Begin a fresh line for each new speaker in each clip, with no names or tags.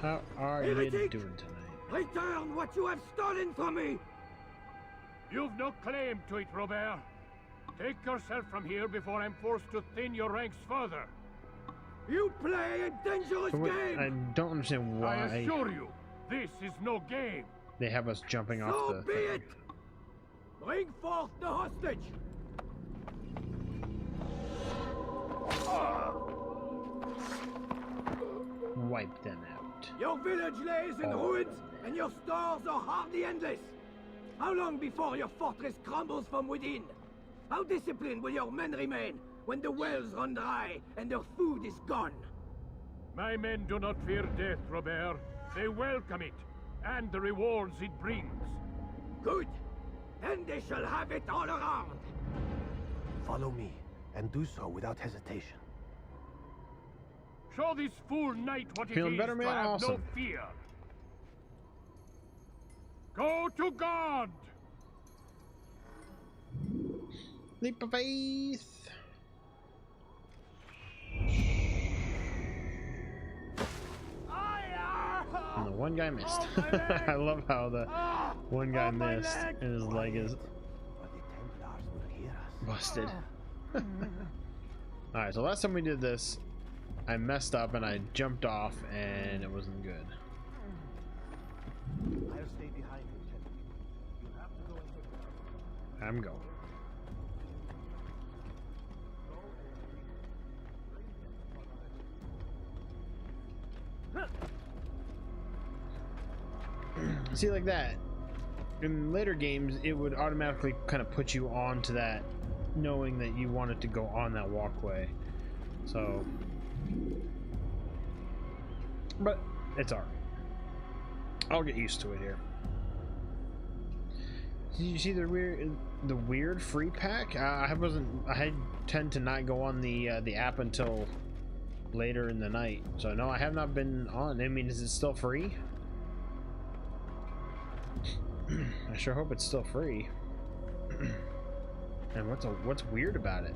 How are you doing tonight?
Return what you have stolen from me!
You've no claim to it, Robert. Take yourself from here before I'm forced to thin your ranks further.
You play a dangerous game!
I don't understand why.
I assure you, this is no game.
They have us jumping off
So
the
be
thing.
it! Bring forth the hostage!
Wipe them out.
Your village lays in ruins, and your stores are hardly endless. How long before your fortress crumbles from within? How disciplined will your men remain when the wells run dry and their food is gone?
My men do not fear death, Robert. They welcome it, and the rewards it brings.
Good. Then they shall have it all around.
Follow me, and do so without hesitation.
Show this fool knight what
Feeling
it is
better, man?
to have
Awesome.
no fear. Go to God!
Leap of faith. And the one guy missed. I love how the one guy missed and his leg is
Or the Templars will hear us.
busted. Alright, so last time we did this, I messed up and I jumped off and it wasn't good.
I'll stay behind you, Lieutenant. You have to go into the...
I'm going. See, like that, in later games, it would automatically kind of put you onto that, knowing that you wanted to go on that walkway. So, but it's alright. I'll get used to it here. Did you see the weird free pack? I tend to not go on the app until later in the night. So no, I have not been on. I mean, is it still free? I sure hope it's still free. And what's weird about it?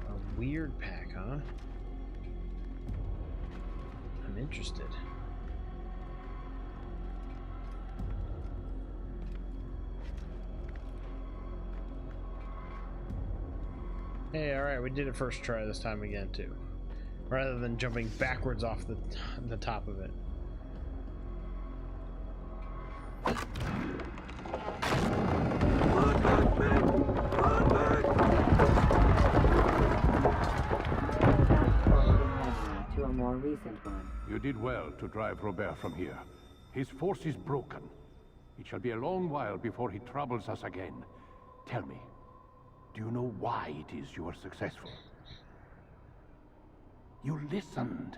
A weird pack, huh? I'm interested. Hey, alright, we did it first try this time again, too. Rather than jumping backwards off the top of it.
To a more recent one.
You did well to drive Robert from here. His force is broken. It shall be a long while before he troubles us again. Tell me, do you know why it is you were successful? You listened.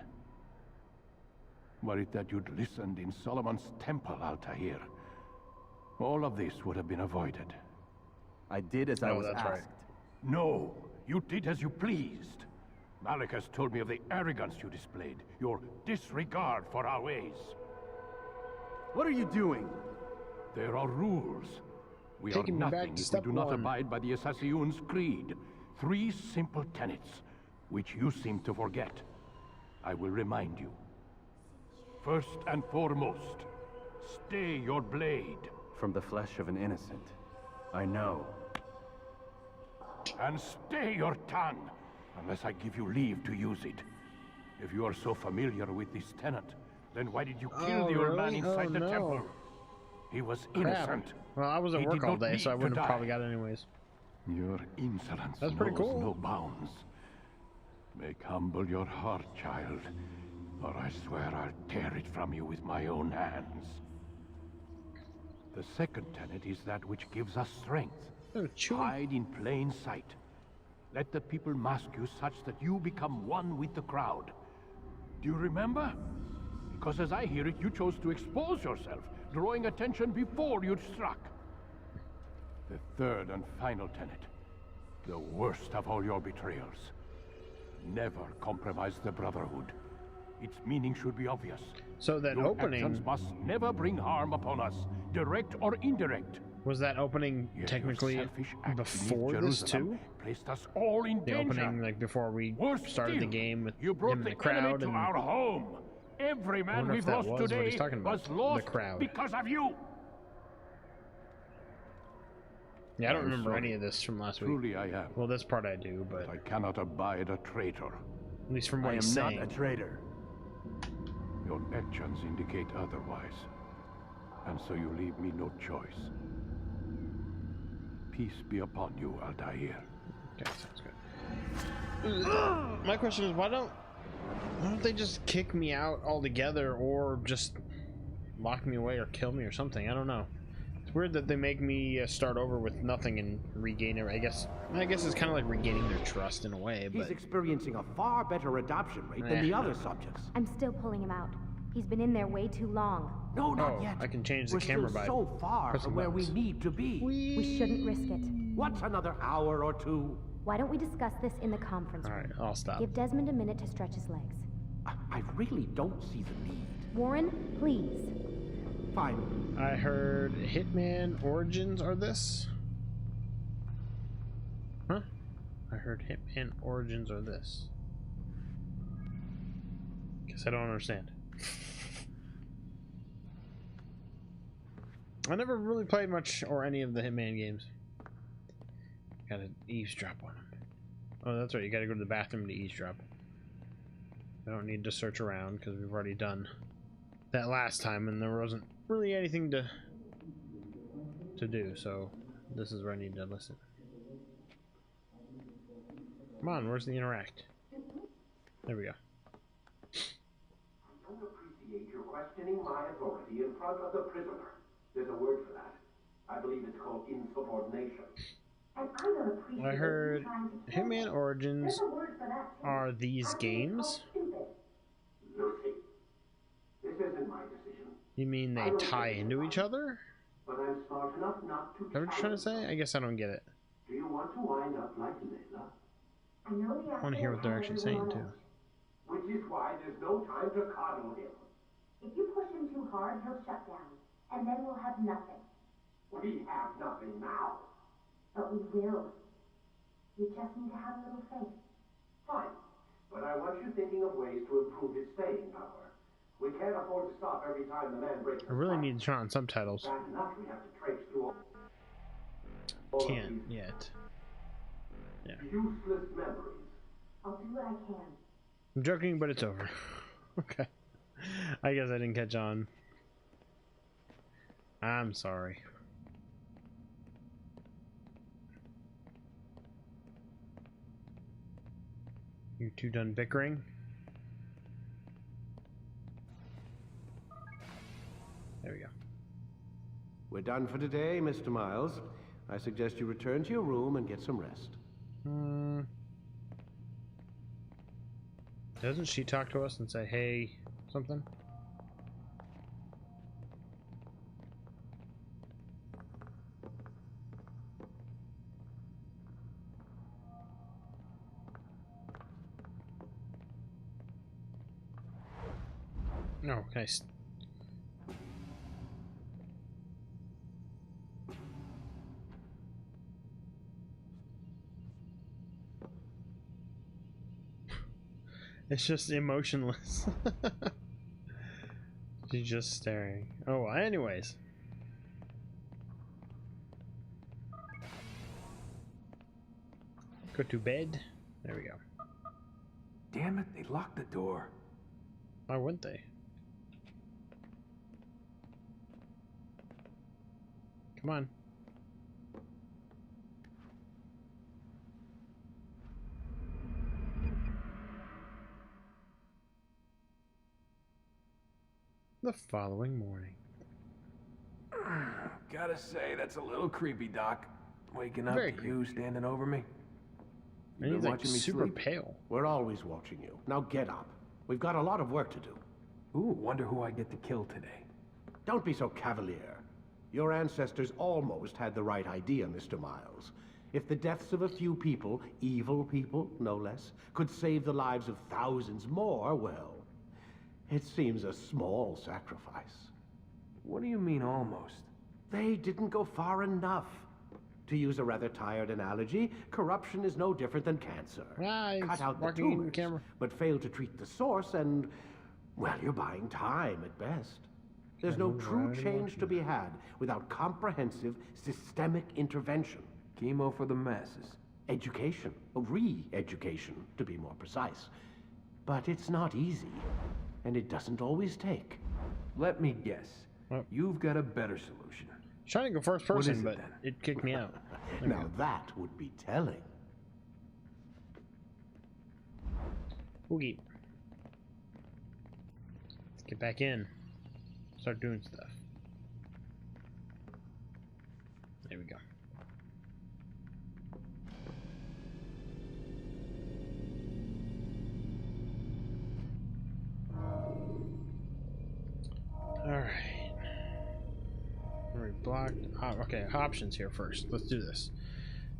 Were it that you'd listened in Solomon's temple, Altair, all of this would have been avoided.
I did as I was
that's
asked.
right.
No, you did as you pleased. Malik has told me of the arrogance you displayed, your disregard for our ways.
What are you doing?
There are rules. We
Taking
are
me back
nothing
to
if we
step
do not
one.
abide by the Assassin's creed. 3 simple tenets, which you seem to forget. I will remind you. First and foremost, stay your blade.
From the flesh of an innocent. I know.
And stay your tongue, unless I give you leave to use it. If you are so familiar with this tenet, then why did you kill
Oh,
the old man
really?
inside
Oh,
the
no.
temple? He was
Crap.
innocent.
Well, I was at
He
work
did
all
not
day, so I
need to
wouldn't have probably
die.
got it anyways.
Your insolence
That's pretty
knows
cool.
no bounds. Make humble your heart, child, or I swear I'll tear it from you with my own hands. The second tenet is that which gives us strength.
Oh, chewy.
Hide in plain sight. Let the people mask you such that you become one with the crowd. Do you remember? Because as I hear it, you chose to expose yourself, drawing attention before you'd struck. The third and final tenet, the worst of all your betrayals. Never compromise the Brotherhood. Its meaning should be obvious.
So that
Your
opening,
actions must never bring harm upon us, direct or indirect.
was that opening
Yet your
technically
selfish act
before
beneath
this
Jerusalem
too?
placed us all in
The
danger.
opening, like before we
Worse
started the
still,
game with
you
him
brought
in the
the
crowd
enemy to
and
our home, Every man
wonder if
we've
that
lost
was what
today
he's talking about,
was
the
lost
crowd.
because of you.
Yeah, I don't
I'm
remember
sorry.
any of this from last week.
Truly I am.
Well, this part I do, but
I cannot abide a traitor.
at least from what
I am
he's
not
saying.
a traitor.
Your actions indicate otherwise. And so you leave me no choice. Peace be upon you, Altair.
Okay, sounds good. My question is, why don't they just kick me out altogether, or just lock me away or kill me or something? I don't know. It's weird that they make me start over with nothing and regain it. I guess it's kind of like regaining their trust in a way. But
He's experiencing a far better adoption rate than the other subjects.
I'm still pulling him out. He's been in there way too long.
No, not yet.
I can change the
We're
camera
still
by
so far
pressing
from where we
buttons.
need to be.
We shouldn't risk it.
What's another hour or two?
Why don't we discuss this in the conference
All
room?
right, I'll stop.
Give Desmond a minute to stretch his legs.
I really don't see the need.
Warren, please.
Fine.
I heard Hitman Origins are this? Huh? I heard Hitman Origins are this. Guess I don't understand. I never really played much or any of the Hitman games. Gotta eavesdrop on them. Oh, that's right, you gotta go to the bathroom to eavesdrop. I don't need to search around because we've already done that last time and there wasn't really anything to do, so this is where I need to listen. Come on, where's the interact? There we go.
I don't appreciate your questioning my authority in front of the prisoner. There's a word for that. I believe it's called insubordination.
And I don't appreciate
I heard
you trying to kill
Hitman
me.
Origins
There's a word for that too.
are these
I think it's
games?
called stupid.
Lucy, this isn't my decision.
You mean they tie into each other?
But I'm smart enough not to.
Is that what you're trying to say? I guess I don't get it.
Do you want to wind up like Layla?
I know the
I want to hear what they're actually saying too.
Which is why there's no time to coddle him.
If you push him too hard, he'll shut down. And then we'll have nothing.
We have nothing now.
But we will. You just need to have a little faith.
Fine. But I want you thinking of ways to improve his staying power. We can't afford to stop every time the man breaks.
I really need to turn on subtitles.
Bad enough we have to traipse through all
Can't yet. Yeah.
useless memories.
I'll do what I can.
I'm joking, but it's over. Okay. I guess I didn't catch on. I'm sorry. You two done bickering? There we go.
We're done for today, Mr. Miles. I suggest you return to your room and get some rest.
Doesn't she talk to us and say, hey, something? No, nice. It's just emotionless. She's just staring. Oh, well, anyways. Go to bed. There we go.
Damn it, they locked the door.
Why wouldn't they? Come on. The following morning.
Gotta say, that's a little creepy, Doc. Waking up
Very
to you standing over me.
And
You
he's
been
like
watching me
super
sleep?
pale.
We're always watching you. Now get up. We've got a lot of work to do.
Ooh, wonder who I get to kill today.
Don't be so cavalier. Your ancestors almost had the right idea, Mr. Miles. If the deaths of a few people, evil people, no less, could save the lives of thousands more, well, it seems a small sacrifice.
What do you mean, almost?
They didn't go far enough. To use a rather tired analogy, corruption is no different than cancer.
Ah, he's
Cut out the
walking in the
tumors,
camera.
but fail to treat the source and, Well, you're buying time at best. There's no true change to be had without comprehensive, systemic intervention.
Chemo for the masses.
Education, re-education, to be more precise. But it's not easy, and it doesn't always take.
Let me guess. You've got a better solution.
Trying to go first person, but it kicked me out.
Now that would be telling.
Oogie. Let's get back in. Start doing stuff. There we go. Alright. Blocked. Okay, options here first. Let's do this.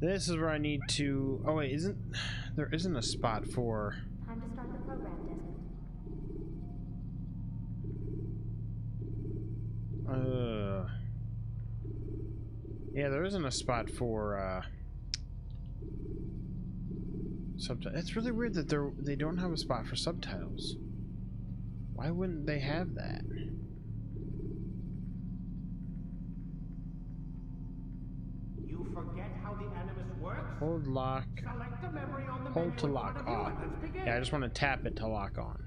This is where I need to. Oh wait, there isn't a spot for.
Time to start the program, Desmond.
Yeah, there isn't a spot for subtitles. It's really weird that they don't have a spot for subtitles. Why wouldn't they have that?
Forget how the Animus works?
Hold lock.
Select the memory on the
Hold to
menu in
lock
front of you
on.
and let's begin.
Yeah, I just want to tap it to lock on.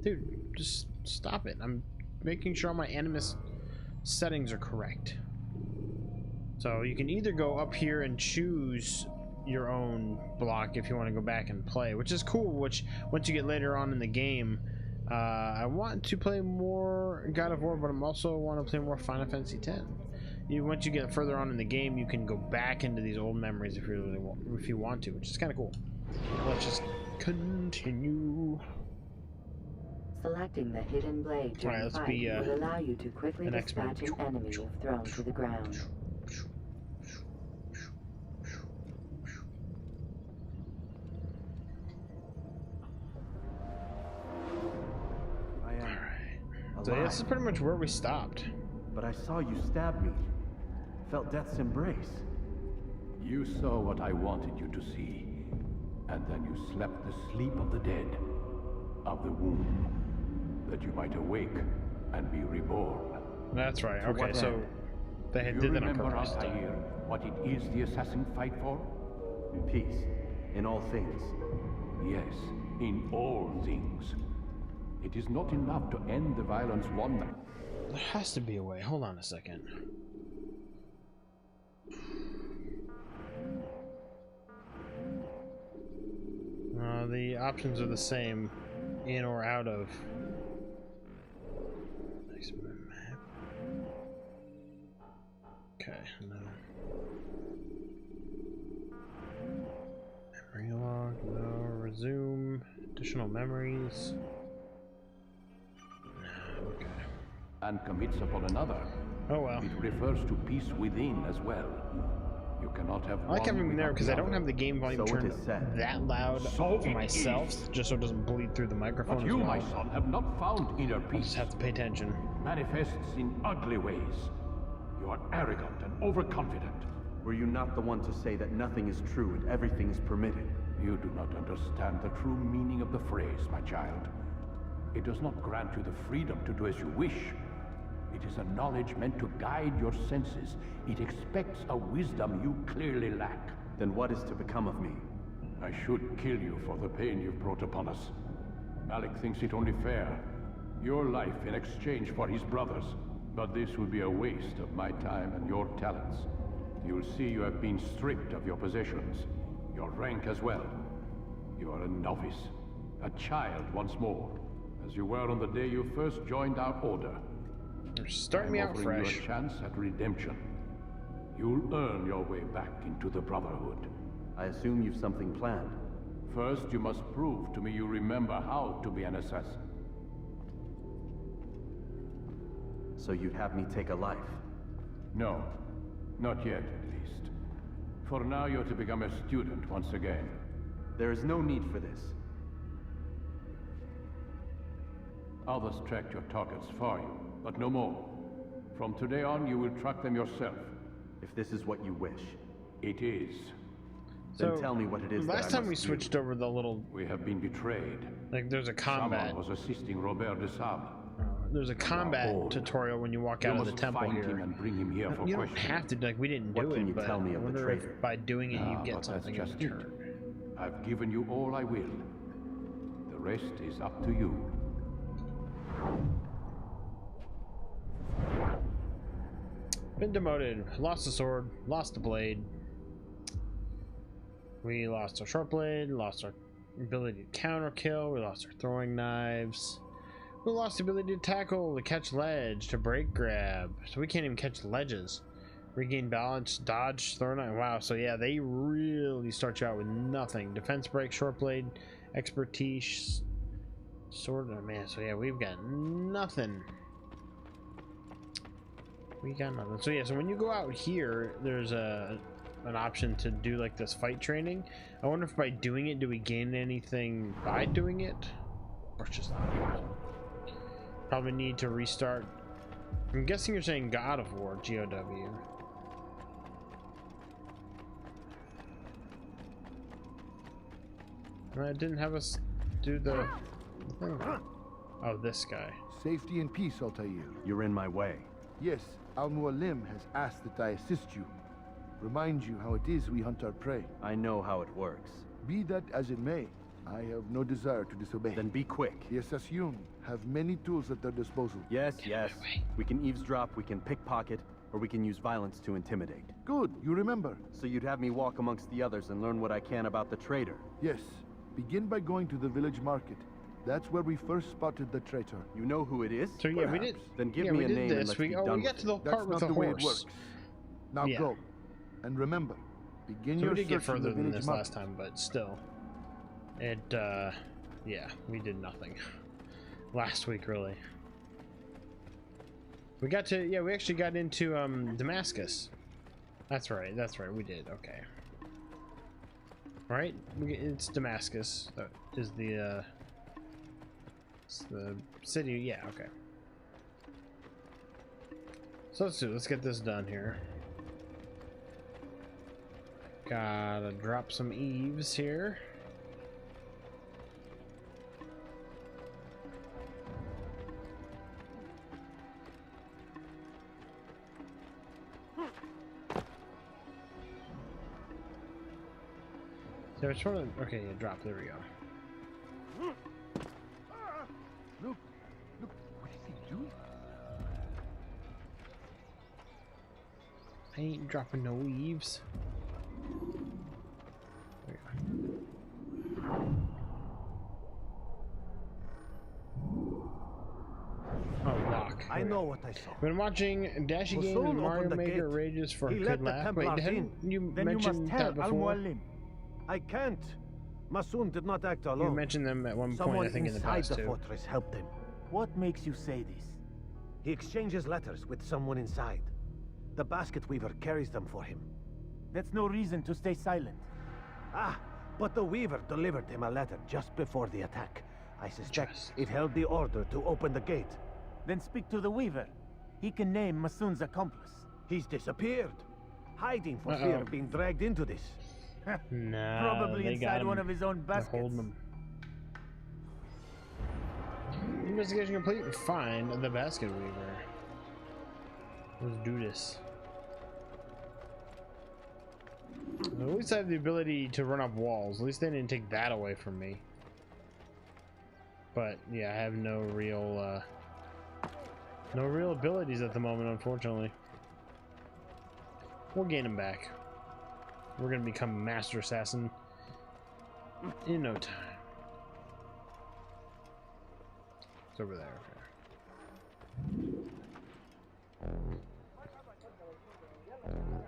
Dude, just stop it. I'm making sure all my Animus settings are correct. So you can either go up here and choose your own block if you want to go back and play, which is cool, which once you get later on in the game, I want to play more God of War, but I'm also want to play more Final Fantasy X. Once you get further on in the game, you can go back into these old memories if you really want, if you want to, which is kind of cool. Let's just continue.
Selecting the hidden blade during fight will allow you to quickly dispatch an enemy you've thrown to the ground.
So yeah, this is pretty much where we stopped.
But I saw you stab me. Felt death's embrace.
You saw what I wanted you to see. And then you slept the sleep of the dead. Of the womb. That you might awake and be reborn.
That's right. Okay, so they did that on purpose.
Do you remember, what it is the assassin fight for?
Peace. In all things.
Yes, in all things. It is not enough to end the violence one night.
There has to be a way. Hold on a second. The options are the same, in or out of. Map. Okay, and then memory log, no, resume, additional memories. Okay.
And commits upon another.
Oh well.
It refers to peace within as well. You cannot have.
I like having him there because I don't have the game volume turned that loud
so
for myself, just so it doesn't bleed through the microphone.
But you, my son, have not found inner peace.
I just have to pay attention.
Manifests in ugly ways. You are arrogant and overconfident.
Were you not the one to say that nothing is true and everything is permitted?
You do not understand the true meaning of the phrase, my child. It does not grant you the freedom to do as you wish. It is a knowledge meant to guide your senses. It expects a wisdom you clearly lack.
Then what is to become of me?
I should kill you for the pain you've brought upon us. Malik thinks it only fair. Your life in exchange for his brother's. But this would be a waste of my time and your talents. You'll see you have been stripped of your possessions. Your rank as well. You are a novice. A child once more. As you were on the day you first joined our order.
You're starting me out fresh.
You a chance at redemption. You'll earn your way back into the Brotherhood.
I assume you've something planned.
First, you must prove to me you remember how to be an assassin.
So you'd have me take a life?
No. Not yet, at least. For now, you're to become a student once again.
There is no need for this.
Others tracked your targets for you, but no more. From today on, you will track them yourself.
If this is what you wish.
It is.
So,
then tell me what it is
last
that I
time we
must
switched over the little...
We have been betrayed.
Like, there's a combat.
Someone was assisting Robert de Sable.
There's a combat tutorial when you walk out of the temple
find
here.
him and bring him here for
You don't
questioning.
have to, like, we didn't do
What can
it,
you
but
tell me
I
of the
wonder
traitor?
if by doing it you get
But
something in
that's just it.
return.
I've given you all I will. The rest is up to you.
Been demoted, lost the sword, lost the blade. We lost our short blade, lost our ability to counter kill, we lost our throwing knives. We lost the ability to tackle, to catch ledge, to break grab. So we can't even catch ledges. Regain balance, dodge, throw knife. Wow, so yeah, they really start you out with nothing. Defense break, short blade, expertise, sword. Oh man, so yeah, we've got nothing. We got nothing. So yeah, so when you go out here, there's an option to do like this fight training. I wonder if by doing it, do we gain anything by doing it? Or it's just not. Probably need to restart. I'm guessing you're saying God of War, GOW. It didn't have us do the thing. Oh, this guy.
Safety and peace, Altair.
You're in my way.
Yes, Al-Mualim has asked that I assist you. Remind you how it is we hunt our prey.
I know how it works.
Be that as it may, I have no desire to disobey.
Then be quick.
The Assassin have many tools at their disposal.
Yes, yes. We can eavesdrop, we can pickpocket, or we can use violence to intimidate.
Good, you remember.
So you'd have me walk amongst the others and learn what I can about the traitor?
Yes. Begin by going to the village market. That's where we first spotted the traitor.
You know who it is?
So yeah, we did.
Then give
yeah,
me
we
a
did
name
this.
and let's be
we
done
got
with
to the
it.
part
That's
with
not
the
the way
horse.
it works. Now
Yeah.
go. And remember, begin
So
your
we did get
search in
further
the
than
village
this
market.
last time, but still, it yeah, we did nothing last week really. We got to we actually got into Damascus. That's right, we did. Okay, right, it's Damascus. That is the it's the city. Yeah, okay. So let's get this done here. Gotta drop some eaves here. So which one? Okay, yeah, drop. There we go.
Look, what is he doing?
I ain't dropping no eaves. There we go. Oh, lock.
I know what I saw.
Been watching Dashy Game
Soon
and Mario
open the
Maker
gate.
Rages for
He
a
let
good
the
laugh.
Templars
Wait, hadn't
in.
you
Then you
mentioned
must
that
tell
before?
Al-Mualim. I can't. Masoon did not act alone.
You mentioned them at one point,
Someone
I think, in the
inside
past
the
too.
fortress helped him.
What makes you say this?
He exchanges letters with someone inside. The basket weaver carries them for him.
That's no reason to stay silent.
Ah, but the weaver delivered him a letter just before the attack. I suspect it held the order to open the gate.
Then speak to the weaver. He can name Masoon's accomplice.
He's disappeared, hiding for fear of being dragged into this.
Nah,
Probably
they got
inside
him.
one of his own
They're
baskets.
holding him. Investigation complete. Find the basket weaver. Let's do this. At least I have the ability to run up walls. At least they didn't take that away from me. But yeah, I have no real abilities at the moment, unfortunately. We'll gain them back. We're gonna become Master Assassin in no time. It's over there. Okay.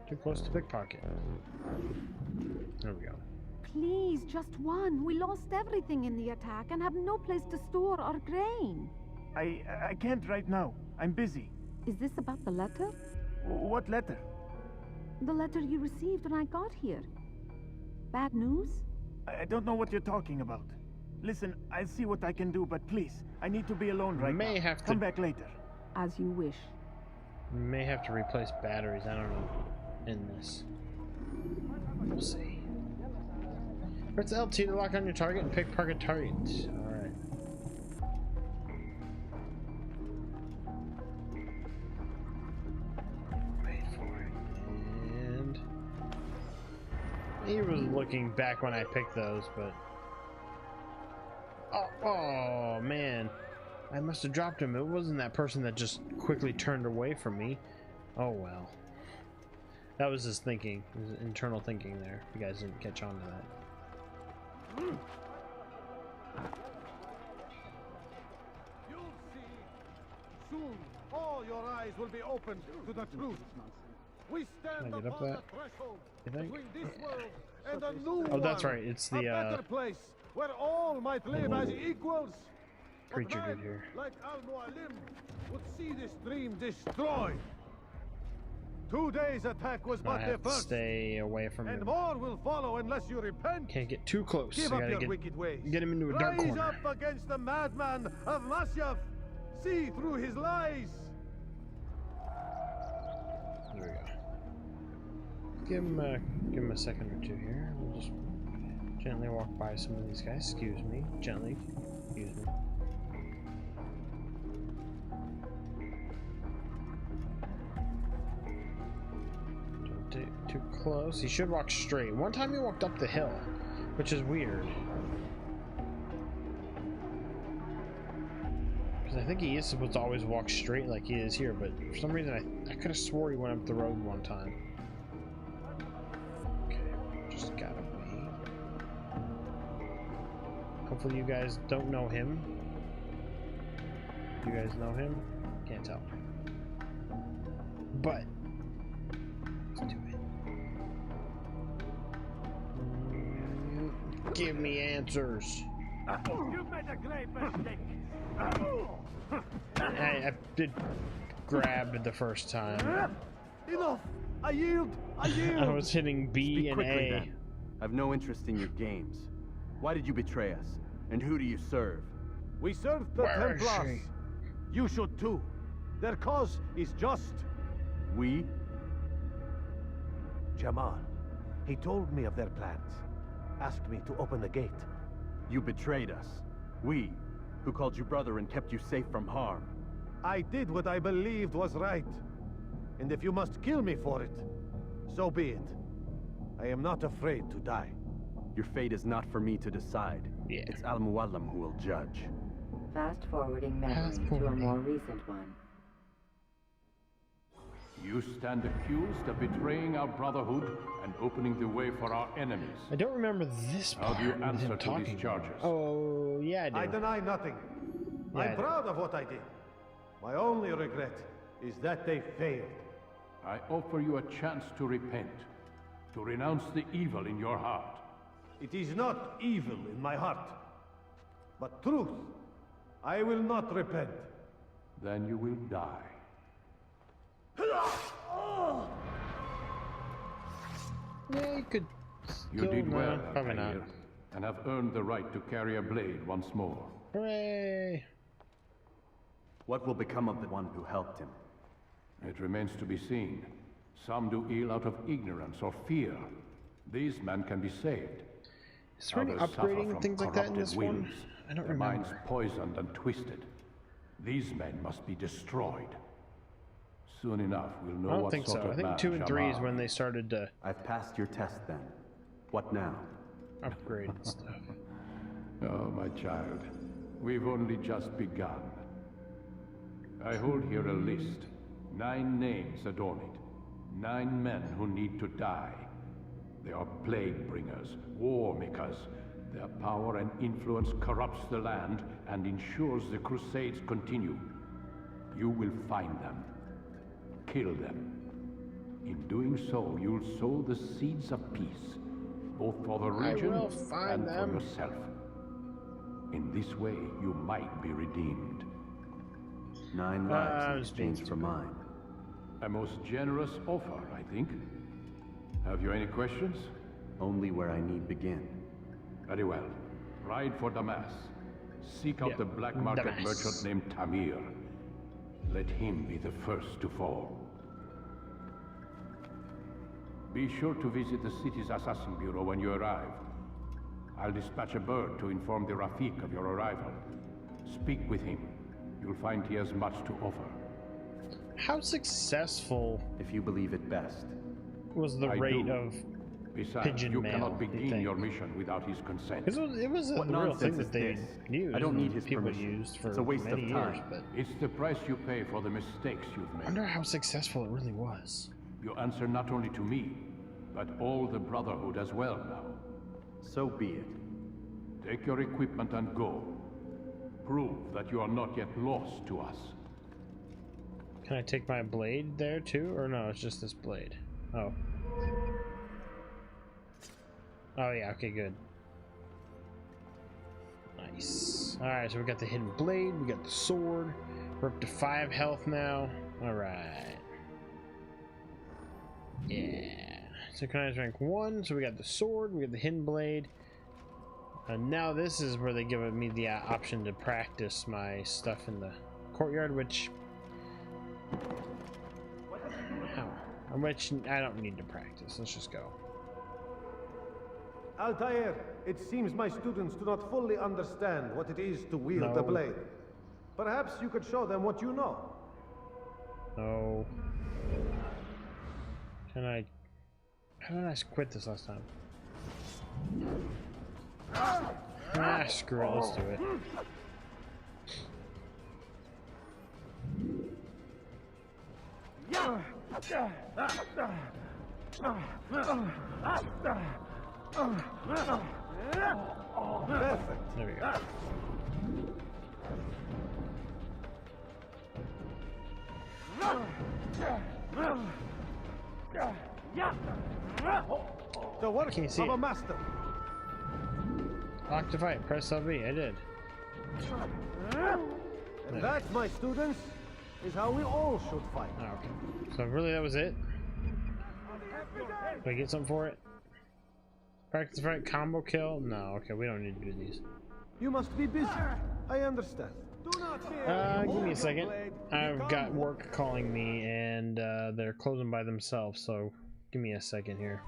Too close to pickpocket. There we go.
Please, just one. We lost everything in the attack and have no place to store our grain.
I can't right now. I'm busy.
Is this about the letter?
What letter?
The letter you received when I got here. Bad news?
I don't know what you're talking about. Listen, I'll see what I can do, but please, I need to be alone right now.
Have to
come back later.
As you wish.
May have to replace batteries. I don't know. In this, we'll see. Press LT to lock on your target and pick target targets. Alright. Wait for it. And he was looking back when I picked those, but oh man. I must have dropped him. It wasn't that person that just quickly turned away from me. Oh well. That was his thinking, his internal thinking there. You guys didn't catch on to that.
You'll see. Soon, all your eyes will be opened to the truth. We stand
Can I get up
upon
that?
the threshold
You think?
between this world and a new
Oh, that's
one.
right. It's
A
the
better place where all might live as equals.
creature
But
dude here.
like Al-Mualim would see this dream destroyed. Today's attack was
I
but the
have to
first,
stay away from
and
him.
more will follow unless you repent.
Can't get too close.
Give
I
up
gotta
your wicked ways.
get him into a dark
Rise
corner.
up against the madman of Masyaf. See through his lies.
There we go. Give him a second or two here. We'll just gently walk by some of these guys. Excuse me. Gently. Excuse me. Don't get too close. He should walk straight. One time he walked up the hill, which is weird. Because I think he is supposed to always walk straight like he is here, but for some reason I could have swore he went up the road one time. Okay, just gotta wait. Hopefully you guys don't know him. You guys know him? Can't tell. But let's do it. Give me answers.
You made a great mistake.
I did grab the first time.
Enough! I yield! I yield!
I was hitting B
Speak
and
quickly,
A.
then. I've no interest in your games. Why did you betray us? And who do you serve?
We serve the
Where is
Templars. You should too. Their cause is just.
We?
Jamal. He told me of their plans. Asked me to open the gate.
You betrayed us. We, who called you brother and kept you safe from harm.
I did what I believed was right. And if you must kill me for it, so be it. I am not afraid to die.
Your fate is not for me to decide.
Yeah.
It's Al-Mualim who will judge.
Fast forwarding memory to a more recent one.
You stand accused of betraying our brotherhood and opening the way for our enemies.
I don't remember this
How
part
do you
with
answer
him
to
talking.
these charges?
Oh, yeah, I do.
I deny nothing.
Yeah, I
I'm
do.
proud of what I did. My only regret is that they failed.
I offer you a chance to repent, to renounce the evil in your heart.
It is not evil in my heart, but truth. I will not repent.
Then you will die.
Yeah, you could.
You
still,
did well,
probably not.
Altair, and have earned the right to carry a blade once more.
Hooray!
What will become of the one who helped him?
It remains to be seen. Some do ill out of ignorance or fear. These men can be saved.
Is there any
Others suffer
upgrading
from
things like that in
corrupted
this one?
winds,
I don't
their minds
remember.
poisoned and twisted. These men must be destroyed. Soon enough, we'll know
I don't
what
think
sort
so.
of
I think
man
2 and 3 is
Jamal
when they started to
I've passed your test then. What now?
upgrade and stuff.
Oh, my child. We've only just begun. I hold here a list. 9 names adorn it. 9 men who need to die. They are plague bringers, war makers. Their power and influence corrupts the land and ensures the crusades continue. You will find them. Kill them. In doing so, you'll sow the seeds of peace, both for the region
will find
and
them.
for yourself. In this way, you might be redeemed.
9 lives in exchange for mine.
A most generous offer, I think. Have you any questions?
Only where I need begin.
Very well. Ride for Damas. Seek out the black market
Damas.
merchant named Tamir. Let him be the first to fall. Be sure to visit the city's assassin bureau when you arrive. I'll dispatch a bird to inform the Rafik of your arrival. Speak with him. You'll find he has much to offer.
How successful,
if you believe it best,
was the rate of
Besides,
pigeon
you
mail,
cannot begin your mission without his consent.
It was a real thing that they used.
I don't need his
people
permission.
used for
it's a waste
many
of time.
years, but
It's the price you pay for the mistakes you've made.
I wonder how successful it really was.
You answer not only to me, but all the Brotherhood as well now.
So be it.
Take your equipment and go. Prove that you are not yet lost to us.
Can I take my blade there too? Or no, it's just this blade. Oh. Oh yeah, okay, good. Nice. Alright, so we got the hidden blade, we got the sword. We're up to 5 health now. Alright. Yeah. Synchronized rank 1, so we got the sword, we got the hidden blade. And now this is where they give me the option to practice my stuff in the courtyard, which I don't need to practice. Let's just go.
Altair, it seems my students do not fully understand what it is to wield the blade. Perhaps you could show them what you know.
No. Can I... How did I quit this last time? Ah, screw it. Let's do it. There we go.
The work
Can't see
of
it.
a master.
Lock to fight. Press LB. I did.
And that, my students, is how we all should fight.
Oh, okay. So really that was it? Did I get something for it? Practice fight, combo kill? No, okay, we don't need to do these.
You must be busy. I understand.
Give me a second. I've got work calling me and they're closing by themselves, so give me a second here.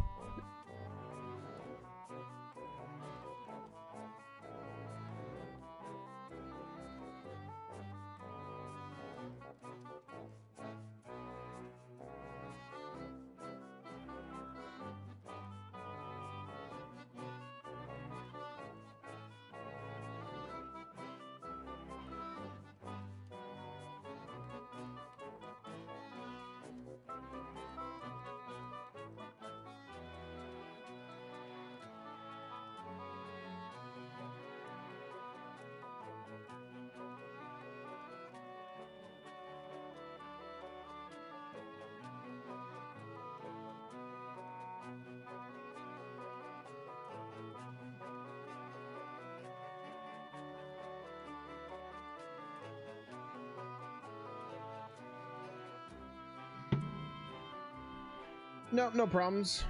Nope, no problems.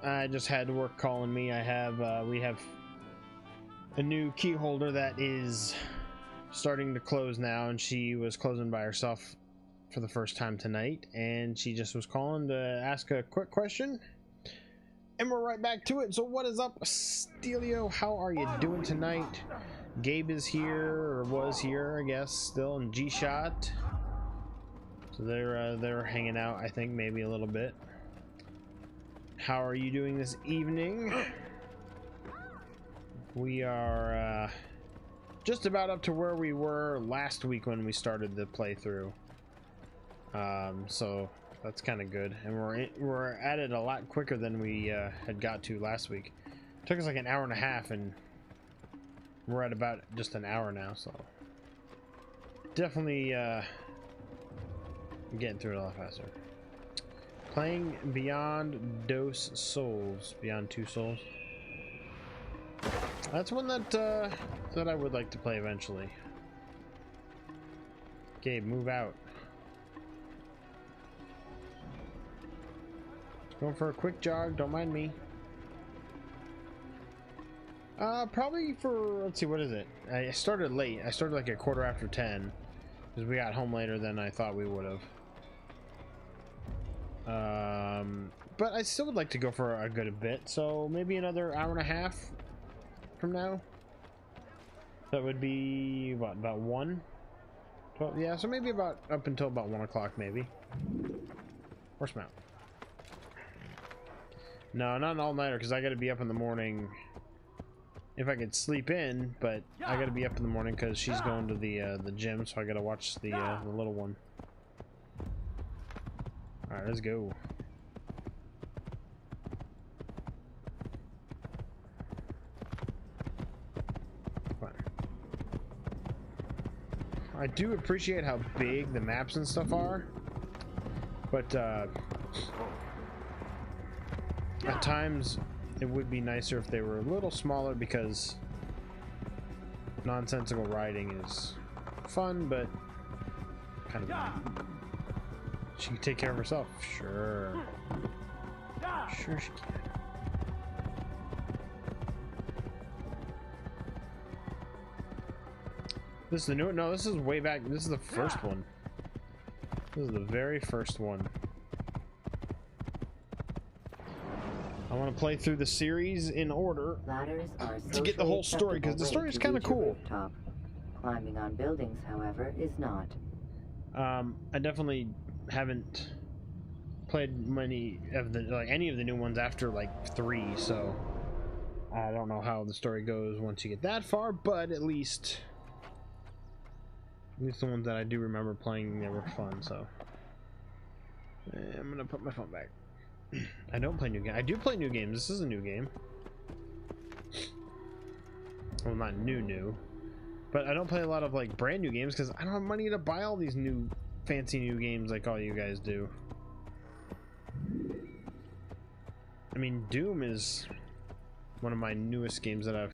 I just had work calling me. I have we have a new key holder that is starting to close now, and she was closing by herself for the first time tonight, and she just was calling to ask a quick question, and we're right back to it. So what is up, Stelio? How are you doing tonight? Gabe is here, or was here, I guess, still in G-Shot. So they're hanging out, I think, maybe a little bit. How are you doing this evening? We are just about up to where we were last week when we started the playthrough. So that's kind of good, and we're at it a lot quicker than we had got to last week. It took us like an hour and a half, and we're at about just an hour now. So definitely. Getting through it a lot faster. Playing Beyond Dos Souls. Beyond Two Souls. That's one that that I would like to play eventually. Gabe, move out. Going for a quick jog, don't mind me. Probably for, let's see, what is it? I started late. I started like a 10:15 because we got home later than I thought we would have. but I still would like to go for a good bit, so maybe another hour and a half from now. That would be, what, about 1? 12, yeah, so maybe about up until about 1 o'clock, maybe. Horse mount. No, not an all-nighter, because I got to be up in the morning. If I could sleep in, but I got to be up in the morning because she's going to the gym, so I got to watch the little one. All right, let's go. I do appreciate how big the maps and stuff are, but at times it would be nicer if they were a little smaller, because nonsensical riding is fun, but kind of she can take care of herself. Sure she can. This is the new, no, this is way back. This is the first one. This is the very first one. I want to play through the series in order to get the whole story, because the story is kind of cool.
Climbing on buildings, however, is not.
I definitely haven't played many of the, like, any of the new ones after like 3, so I don't know how the story goes once you get that far, but at least the ones that I do remember playing, they were fun. So I'm gonna put my phone back. I don't play new games. I do play new games. This is a new game. Well, not new, but I don't play a lot of like brand new games because I don't have money to buy all these new fancy new games like all you guys do. I mean, Doom is one of my newest games that I've